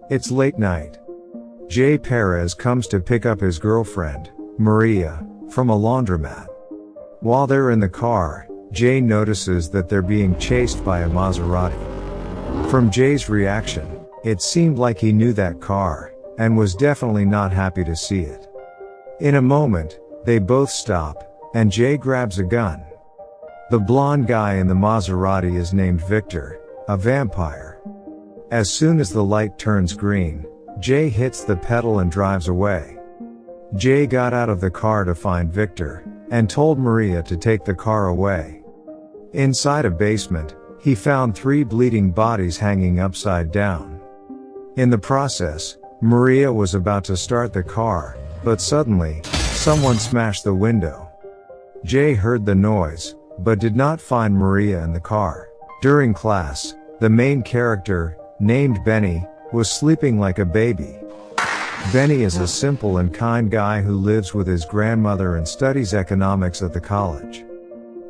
It's late night. Jay Perez comes to pick up his girlfriend, Maria, from a laundromat. While they're in the car, Jay notices that they're being chased by a Maserati. From Jay's reaction, it seemed like he knew that car, and was definitely not happy to see it. In a moment, they both stop, and Jay grabs a gun. The blonde guy in the Maserati is named Victor, a vampire. As soon as the light turns green, Jay hits the pedal and drives away. Jay got out of the car to find Victor, and told Maria to take the car away. Inside a basement, he found 3 bleeding bodies hanging upside down. In the process, Maria was about to start the car, but suddenly, someone smashed the window. Jay heard the noise, but did not find Maria in the car. During class, the main character, named Benny, was sleeping like a baby. Benny is a simple and kind guy who lives with his grandmother and studies economics at the college.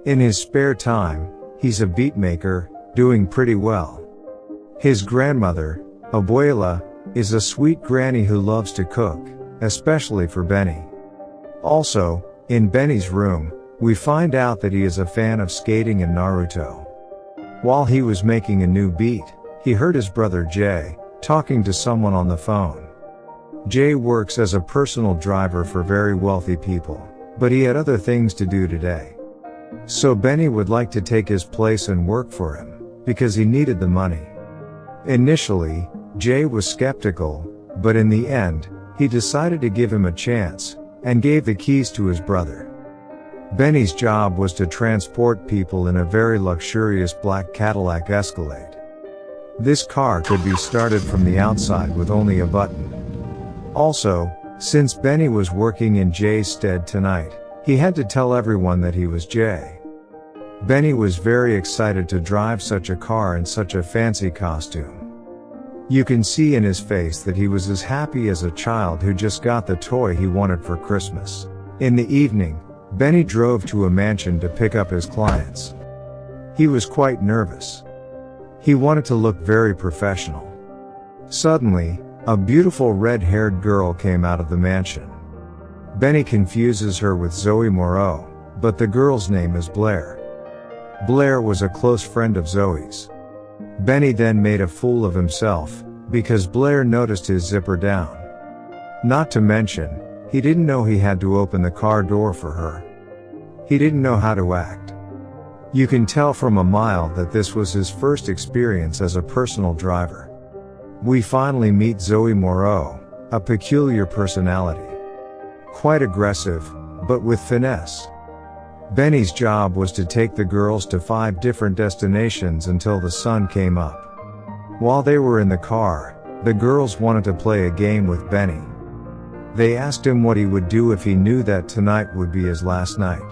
In his spare time, he's a beat maker, doing pretty well. His grandmother, Abuela, is a sweet granny who loves to cook, especially for Benny. Also, in Benny's room, we find out that he is a fan of skating and Naruto. While he was making a new beat, he heard his brother Jay talking to someone on the phone. Jay works as a personal driver for very wealthy people, but he had other things to do today. So Benny would like to take his place and work for him, because he needed the money. Initially, Jay was skeptical, but in the end, he decided to give him a chance, and gave the keys to his brother. Benny's job was to transport people in a very luxurious black Cadillac Escalade. This car could be started from the outside with only a button. Also, since Benny was working in Jay's stead tonight, he had to tell everyone that he was Jay. Benny was very excited to drive such a car in such a fancy costume. You can see in his face that he was as happy as a child who just got the toy he wanted for Christmas. In the evening, Benny drove to a mansion to pick up his clients. He was quite nervous. He wanted to look very professional. Suddenly, a beautiful red-haired girl came out of the mansion. Benny confuses her with Zoe Moreau, but the girl's name is Blair. Blair was a close friend of Zoe's. Benny then made a fool of himself, because Blair noticed his zipper down. Not to mention, he didn't know he had to open the car door for her. He didn't know how to act. You can tell from a mile that this was his first experience as a personal driver. We finally meet Zoe Moreau, a peculiar personality. Quite aggressive, but with finesse. Benny's job was to take the girls to 5 different destinations until the sun came up. While they were in the car, the girls wanted to play a game with Benny. They asked him what he would do if he knew that tonight would be his last night.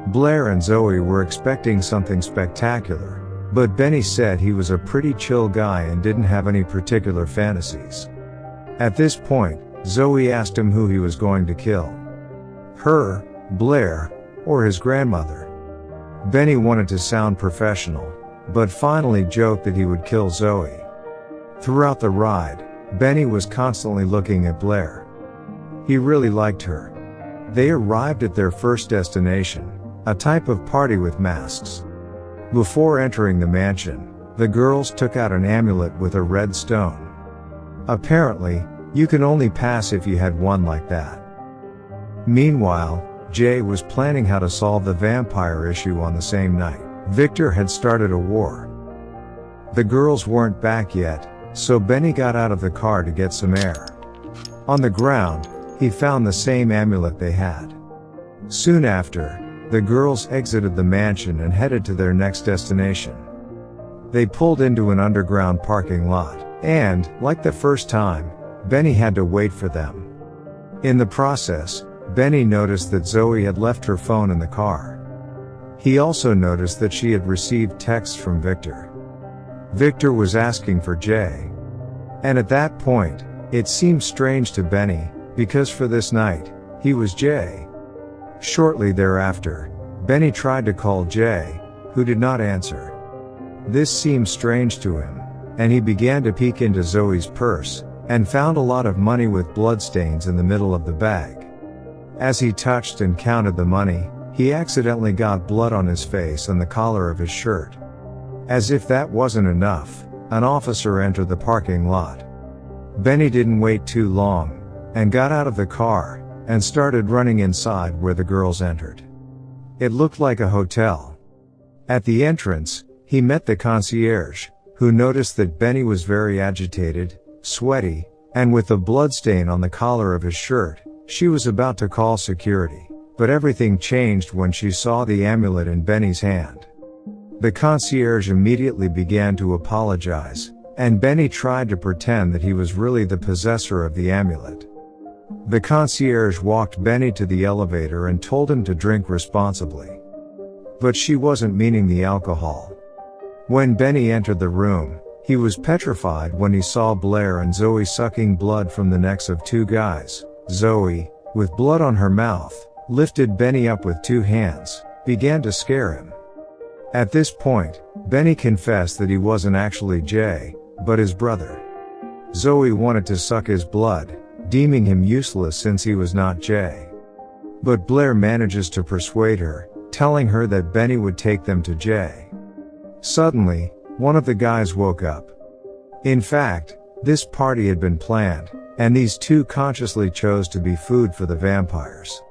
Blair and Zoe were expecting something spectacular, but Benny said he was a pretty chill guy and didn't have any particular fantasies. At this point, Zoe asked him who he was going to kill. Her, Blair, or his grandmother. Benny wanted to sound professional, but finally joked that he would kill Zoe. Throughout the ride, Benny was constantly looking at Blair. He really liked her. They arrived at their first destination, a type of party with masks. Before entering the mansion, the girls took out an amulet with a red stone. Apparently, you can only pass if you had one like that. Meanwhile, Jay was planning how to solve the vampire issue on the same night. Victor had started a war. The girls weren't back yet, so Benny got out of the car to get some air. On the ground, he found the same amulet they had. Soon after, the girls exited the mansion and headed to their next destination. They pulled into an underground parking lot, and, like the first time, Benny had to wait for them. In the process, Benny noticed that Zoe had left her phone in the car. He also noticed that she had received texts from Victor. Victor was asking for Jay. And at that point, it seemed strange to Benny, because for this night, he was Jay. Shortly thereafter, Benny tried to call Jay, who did not answer. This seemed strange to him, and he began to peek into Zoe's purse, and found a lot of money with bloodstains in the middle of the bag. As he touched and counted the money, he accidentally got blood on his face and the collar of his shirt. As if that wasn't enough, an officer entered the parking lot. Benny didn't wait too long, and got out of the car, and started running inside where the girls entered. It looked like a hotel. At the entrance, he met the concierge, who noticed that Benny was very agitated, sweaty, and with a bloodstain on the collar of his shirt. She was about to call security, but everything changed when she saw the amulet in Benny's hand. The concierge immediately began to apologize, and Benny tried to pretend that he was really the possessor of the amulet. The concierge walked Benny to the elevator and told him to drink responsibly. But she wasn't meaning the alcohol. When Benny entered the room, he was petrified when he saw Blair and Zoe sucking blood from the necks of two guys. Zoe, with blood on her mouth, lifted Benny up with two hands, began to scare him. At this point, Benny confessed that he wasn't actually Jay, but his brother. Zoe wanted to suck his blood, deeming him useless since he was not Jay. But Blair manages to persuade her, telling her that Benny would take them to Jay. Suddenly, one of the guys woke up. In fact, this party had been planned, and these two consciously chose to be food for the vampires.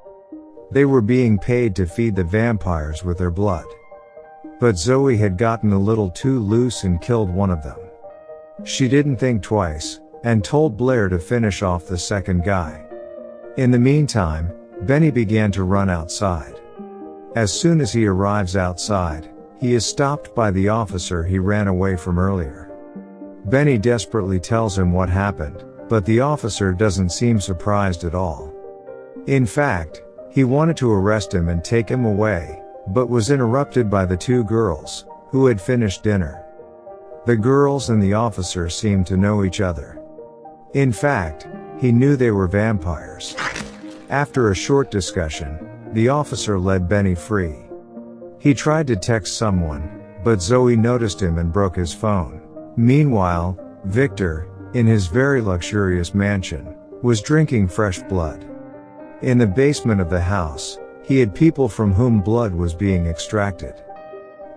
They were being paid to feed the vampires with their blood. But Zoe had gotten a little too loose and killed one of them. She didn't think twice, and told Blair to finish off the second guy. In the meantime, Benny began to run outside. As soon as he arrives outside, he is stopped by the officer he ran away from earlier. Benny desperately tells him what happened, but the officer doesn't seem surprised at all. In fact, he wanted to arrest him and take him away, but was interrupted by the two girls, who had finished dinner. The girls and the officer seemed to know each other. In fact, he knew they were vampires. After a short discussion, the officer let Benny free. He tried to text someone, but Zoe noticed him and broke his phone. Meanwhile, Victor, in his very luxurious mansion, was drinking fresh blood. In the basement of the house, he had people from whom blood was being extracted.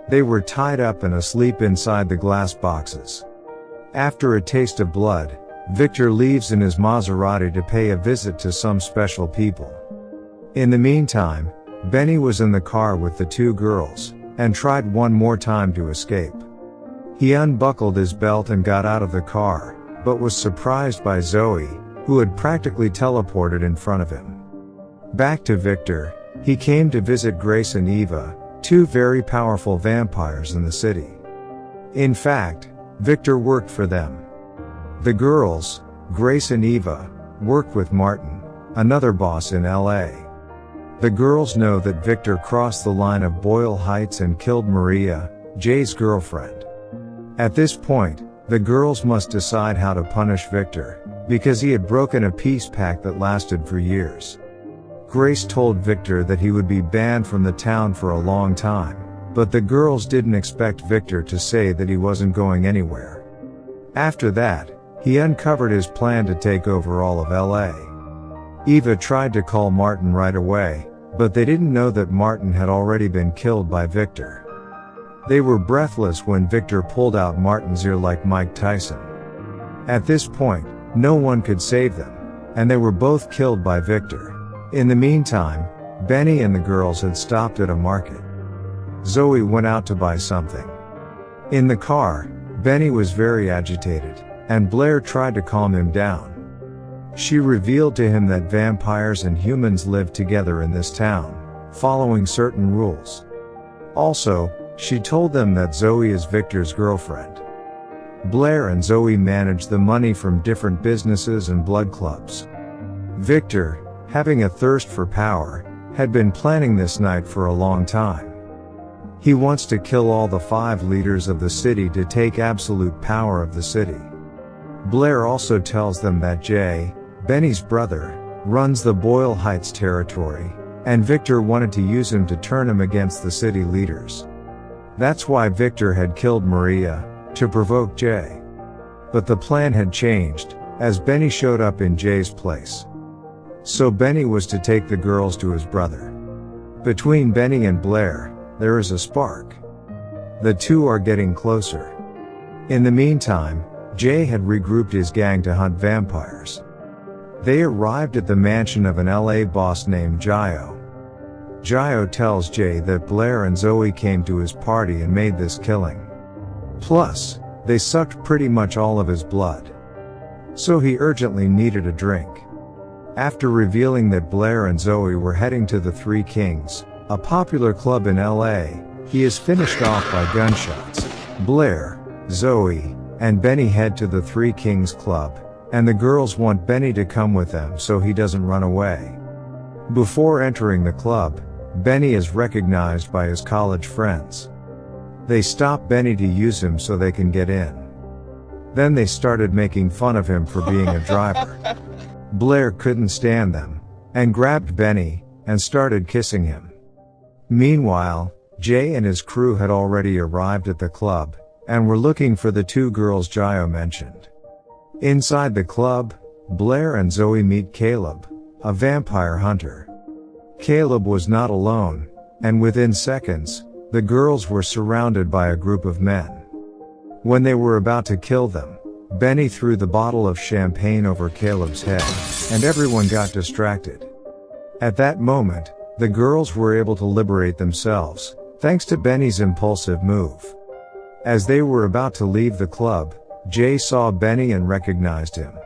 They were tied up and asleep inside the glass boxes. After a taste of blood, Victor leaves in his Maserati to pay a visit to some special people. In the meantime, Benny was in the car with the two girls, and tried one more time to escape. He unbuckled his belt and got out of the car, but was surprised by Zoe, who had practically teleported in front of him. Back to Victor, he came to visit Grace and Eva, two very powerful vampires in the city. In fact, Victor worked for them. The girls, Grace and Eva, worked with Martin, another boss in LA. The girls know that Victor crossed the line of Boyle Heights and killed Maria, Jay's girlfriend. At this point, the girls must decide how to punish Victor, because he had broken a peace pact that lasted for years. Grace told Victor that he would be banned from the town for a long time, but the girls didn't expect Victor to say that he wasn't going anywhere. After that, he uncovered his plan to take over all of LA. Eva tried to call Martin right away, but they didn't know that Martin had already been killed by Victor. They were breathless when Victor pulled out Martin's ear like Mike Tyson. At this point, no one could save them, and they were both killed by Victor. In the meantime, Benny and the girls had stopped at a market. Zoe went out to buy something. In the car, Benny was very agitated, and Blair tried to calm him down. She revealed to him that vampires and humans live together in this town, following certain rules. Also, she told them that Zoe is Victor's girlfriend. Blair and Zoe managed the money from different businesses and blood clubs. Victor, having a thirst for power, had been planning this night for a long time. He wants to kill all the 5 leaders of the city to take absolute power of the city. Blair also tells them that Jay, Benny's brother, runs the Boyle Heights territory, and Victor wanted to use him to turn him against the city leaders. That's why Victor had killed Maria, to provoke Jay. But the plan had changed, as Benny showed up in Jay's place. So Benny was to take the girls to his brother. Between Benny and Blair, there is a spark. The two are getting closer. In the meantime, Jay had regrouped his gang to hunt vampires. They arrived at the mansion of an LA boss named Gio. Gio tells Jay that Blair and Zoe came to his party and made this killing. Plus, they sucked pretty much all of his blood. So he urgently needed a drink. After revealing that Blair and Zoe were heading to the Three Kings, a popular club in LA, he is finished off by gunshots. Blair, Zoe, and Benny head to the Three Kings club, and the girls want Benny to come with them so he doesn't run away. Before entering the club, Benny is recognized by his college friends. They stop Benny to use him so they can get in. Then they started making fun of him for being a driver. Blair couldn't stand them, and grabbed Benny, and started kissing him. Meanwhile, Jay and his crew had already arrived at the club, and were looking for the two girls Gio mentioned. Inside the club, Blair and Zoe meet Caleb, a vampire hunter. Caleb was not alone, and within seconds, the girls were surrounded by a group of men. When they were about to kill them, Benny threw the bottle of champagne over Caleb's head, and everyone got distracted. At that moment, the girls were able to liberate themselves, thanks to Benny's impulsive move. As they were about to leave the club, Jay saw Benny and recognized him.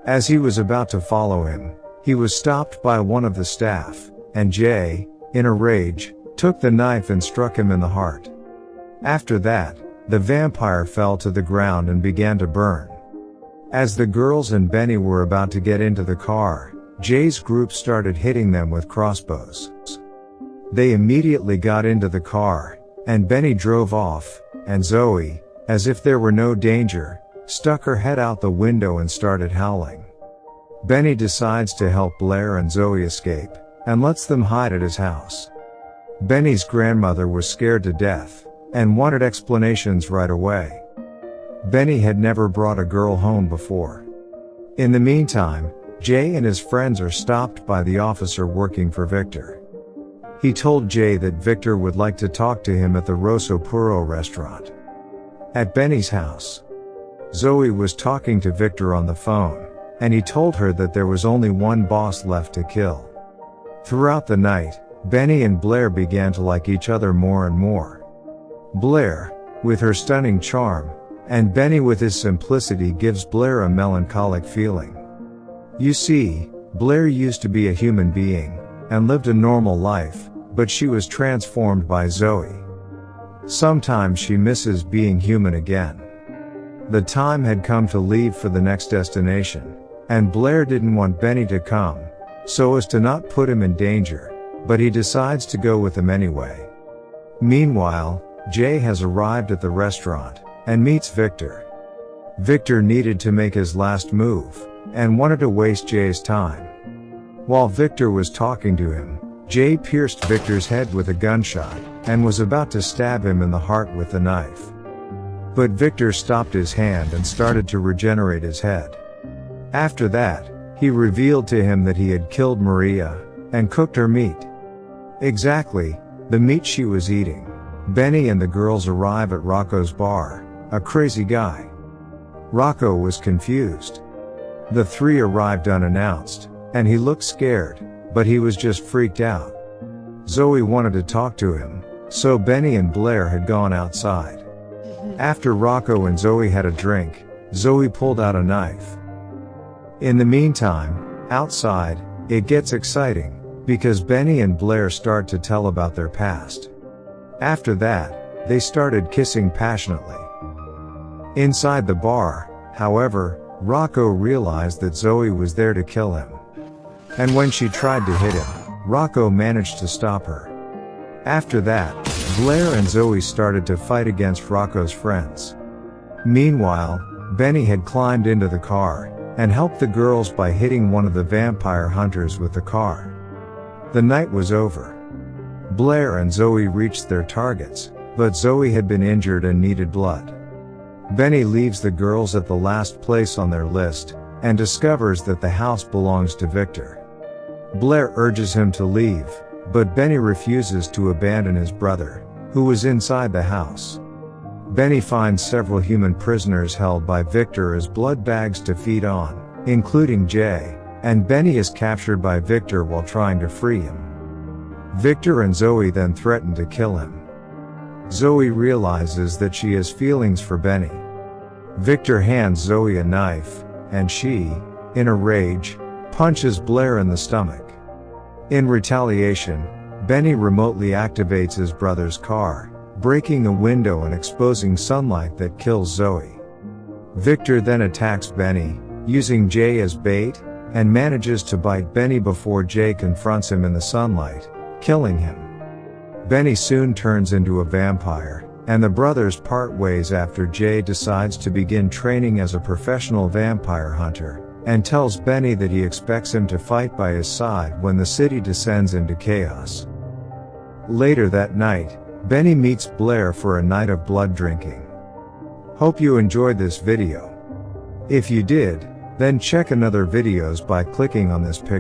As he was about to follow him, he was stopped by one of the staff, and Jay, in a rage, took the knife and struck him in the heart. After that, the vampire fell to the ground and began to burn. As the girls and Benny were about to get into the car, Jay's group started hitting them with crossbows. They immediately got into the car, and Benny drove off, and Zoe, as if there were no danger, stuck her head out the window and started howling. Benny decides to help Blair and Zoe escape, and lets them hide at his house. Benny's grandmother was scared to death, and wanted explanations right away. Benny had never brought a girl home before. In the meantime, Jay and his friends are stopped by the officer working for Victor. He told Jay that Victor would like to talk to him at the Rosso Puro restaurant. At Benny's house, Zoe was talking to Victor on the phone, and he told her that there was only one boss left to kill. Throughout the night, Benny and Blair began to like each other more and more. Blair, with her stunning charm, and Benny with his simplicity gives Blair a melancholic feeling. You see, Blair used to be a human being, and lived a normal life, but she was transformed by Zoe. Sometimes she misses being human again. The time had come to leave for the next destination, and Blair didn't want Benny to come, so as to not put him in danger, but he decides to go with them anyway. Meanwhile, Jay has arrived at the restaurant, and meets Victor. Victor needed to make his last move, and wanted to waste Jay's time. While Victor was talking to him, Jay pierced Victor's head with a gunshot, and was about to stab him in the heart with the knife. But Victor stopped his hand and started to regenerate his head. After that, he revealed to him that he had killed Maria, and cooked her meat. Exactly, the meat she was eating. Benny and the girls arrive at Rocco's bar, a crazy guy. Rocco was confused. The three arrived unannounced, and he looked scared, but he was just freaked out. Zoe wanted to talk to him, so Benny and Blair had gone outside. After Rocco and Zoe had a drink, Zoe pulled out a knife. In the meantime, outside, it gets exciting, because Benny and Blair start to tell about their past. After that, they started kissing passionately. Inside the bar, however, Rocco realized that Zoe was there to kill him. And when she tried to hit him, Rocco managed to stop her. After that, Blair and Zoe started to fight against Rocco's friends. Meanwhile, Benny had climbed into the car, and helped the girls by hitting one of the vampire hunters with the car. The night was over. Blair and Zoe reached their targets, but Zoe had been injured and needed blood. Benny leaves the girls at the last place on their list, and discovers that the house belongs to Victor. Blair urges him to leave, but Benny refuses to abandon his brother, who was inside the house. Benny finds several human prisoners held by Victor as blood bags to feed on, including Jay, and Benny is captured by Victor while trying to free him. Victor and Zoe then threaten to kill him. Zoe realizes that she has feelings for Benny. Victor hands Zoe a knife, and she, in a rage, punches Blair in the stomach. In retaliation, Benny remotely activates his brother's car, breaking a window and exposing sunlight that kills Zoe. Victor then attacks Benny, using Jay as bait, and manages to bite Benny before Jay confronts him in the sunlight, killing him. Benny soon turns into a vampire, and the brothers part ways after Jay decides to begin training as a professional vampire hunter, and tells Benny that he expects him to fight by his side when the city descends into chaos. Later that night, Benny meets Blair for a night of blood drinking. Hope you enjoyed this video. If you did, then check another videos by clicking on this picture.